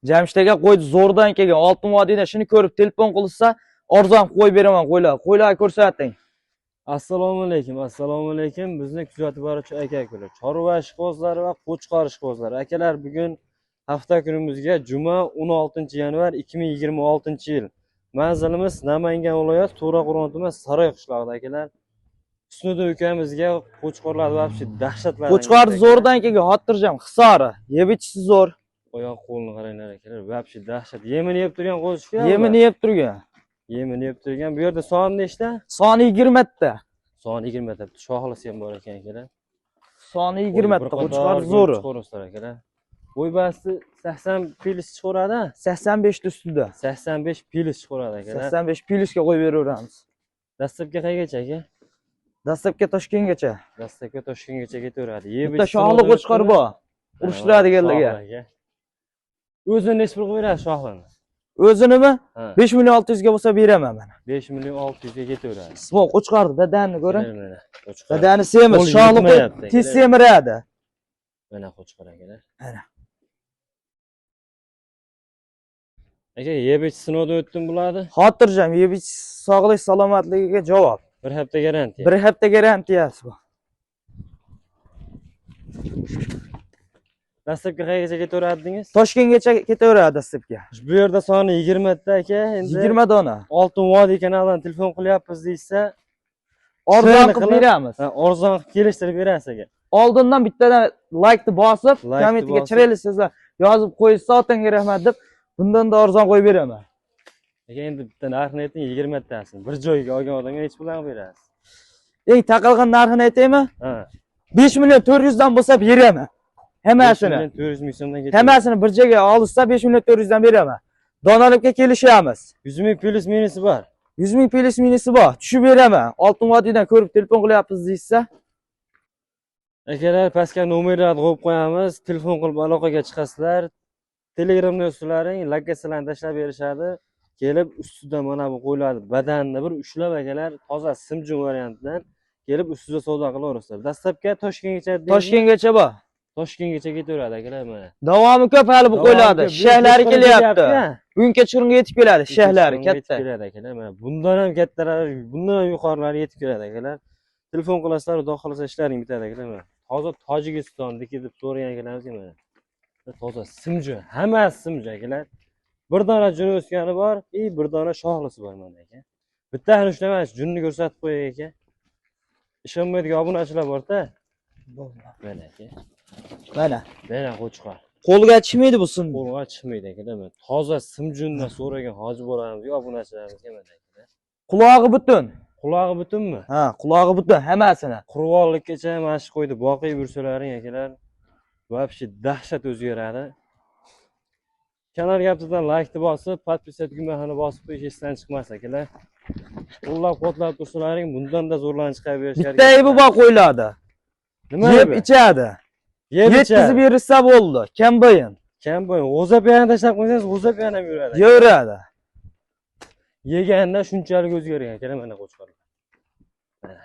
Jamshid aka qo'ydi zo'rdan kelgan oltin vodiyda shuni ko'rib telefon qilsa arzon qo'y beraman qo'ylar ko'rsating. Assalomu alaykum. Bizni kuzatib boruvchi aka-ukalar, chorva ishqibozlari va qo'chqor ishqibozlari. Akalar, bugun hafta kunimizga juma 16-yanvar 2026-yil. Manzilimiz Namangan viloyati To'raqo'rg'on tumani Saroy qishlog'ida akalar. Husniddin ukamizga qo'chqorlar vobshe dahshatlar. Qo'chqorni zo'rdan kelgan xotirjam, hisori, yebichisi zo'r. Oyoq qo'lni qaranglar akalar, vobshe dahshat. Yemini yeb turgan qo'shga. Yemini yeb turgan. Yemini yeb turgan. Bu yerda soni nechta? Soni 20 ta. Soni 20 ta. Shoxlisi ham bor ekan akalar. Soni 20 ta. Qo'chqor zo'r. Qo'chqorlar akalar. Bo'y basti 80 pilis chiqaradi. 85 ta ustida. 85 pilis chiqaradi akalar. 85 pilisga qo'yib beraveramiz. Dastlabki qaygacha aka? Dastlabki Toshkentgacha. Dastlabki Toshkentgacha ketaveradi. Bitta shoxli qo'chqor bor. Urishtiradiganlarga. O'zini nech pulga berasiz shoxlini? O'zinimi 5 million 600 ga bo'lsa beraman mana. 5 million 600 ga ketaveradi. Ismoq qo'chqorni badanini ko'ring. Qo'chqor. Badani semiz, shoxli tez semiradi. Mana qo'chqor akalar. Mana. Aka, yebich sinovdan o'tdim bo'ladi. Xotirjam, yebich sog'lik salomatligiga javob. 1 hafta garantiya. 1 hafta garantiyasi bor. Dastlabki qayergacha ketaveradingiz? Toshkentgacha ketaveradi dastlabki. Bu yerda soni 20 ta aka, endi 20 dona. Oltin vodiy kanalidan telefon qilyapmiz deysa, arzon qilib beramiz. Arzon qilib kelishtirib berasiz aka. Oldindan bittadan like-ni bosib, kommentga chireysizlar, yozib qo'yishsa otanga rahmat deb, bundan da arzon qo'yib beraman. Aka, endi bitta narxini ayting, 20 tasini. Bir joyga olgan odamga nech puldan berasiz? Eng taqalgan narxini aytaymi? 5 million 400 dan bo'lsa beraman. Hammasini. 400 ming so'mdan ketadi. Hammasini bir joyga olsa 5 million 400 dan beraman. Donalikka kelishamiz. 100 ming plyus minusi bor. 100 ming plyus minusi bor. Tushib beraman. Oltin vodiydan ko'rib telefon qilyapmiz deysa. Akalar, pastga nomerlarni qo'yib qo'yamiz. Telefon qilib aloqaga chiqasizlar. Telegramda yozsalaring, lokatsiyalarni tashlab berishadi. Kelib ustidan mana bu qo'yiladi. Badanni bir ushlab akalar, toza simjun variantdan kelib ustida savdo qilaverasizlar. Dastlabki Toshkentgacha bor. Toshkentgacha ketaveradi akalar mana. Davomi ko'p hali bu qo'yiladi. Shahlari kelyapti. Bugun kechqurunga yetib keladi, shahlari katta. Yetib keladi akalar mana. Bundan ham kattalar, bundan ham yuqorilari yetib keladi akalar. Telefon qilasizlar, xudo xolasa ishlaring bitadi akalar mana. Toza Tojikistonniki deb so'ragan akalarimiz mana. Toza simju, hammasi simju akalar. Bir dona juni o'sgani bor, bir dona shoxlisi bor mana aka. Bittani ushlamaysiz, junni ko'rsatib qo'yay aka. Ishonmaydigan obunachilar bor-da. Mana aka. Mana qo'chqor. Qo'lga chiqmaydi bu sim. Qo'lga chiqmaydi akalar. Toza simjundan so'ragan hoji bolamizga obunachilarimizga mana aka. Qulog'i butun. Qulog'i butunmi? Ha, qulog'i butun hammasini. Qurvonlikkacha mashq qo'ydi, boqiy yursalaring akalar. Vobshe dahshat o'zgaradi. Kanalga abtidan like-ni bosib, podpisat tugmasini bosib qo'yish esdan chiqmas akalar. Qo'llab-quvvatlab tursalaring, bundan da zo'rlanib chiqarib berishar. Bitta aybi bor qo'yiladi. Nima yeb ichadi. Yetkazib bersa bo'ldi. Kambayin. G'o'zapiyani tashlab qo'ysangiz, g'o'zapiyani ham yuradi. Yuradi. Yeganda shunchalik o'zgargan akalar mana qo'chqorlar. Mana.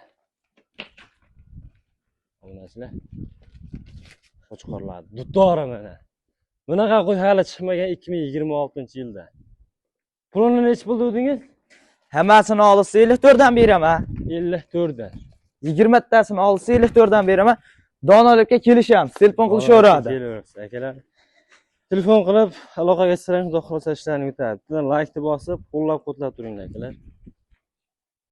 Obunachilar. Qo'chqorlar duddora mana. Bunaqa qo'y hali chiqmagan 2026-yilda. Pulini nech pul dedingiz? Hammasini olsa 54 dan beraman. 54 dan. 20 tasini olsa 54 dan beraman. Donalikka kelishamiz. Telefon qilishaveradi. Kelaverasiz akalar. Telefon qilib aloqaga chiqsalaring, xudo xolasa ishlaring bitadi. Like-ni bosib, qo'llab-quvvatlab turinglar akalar.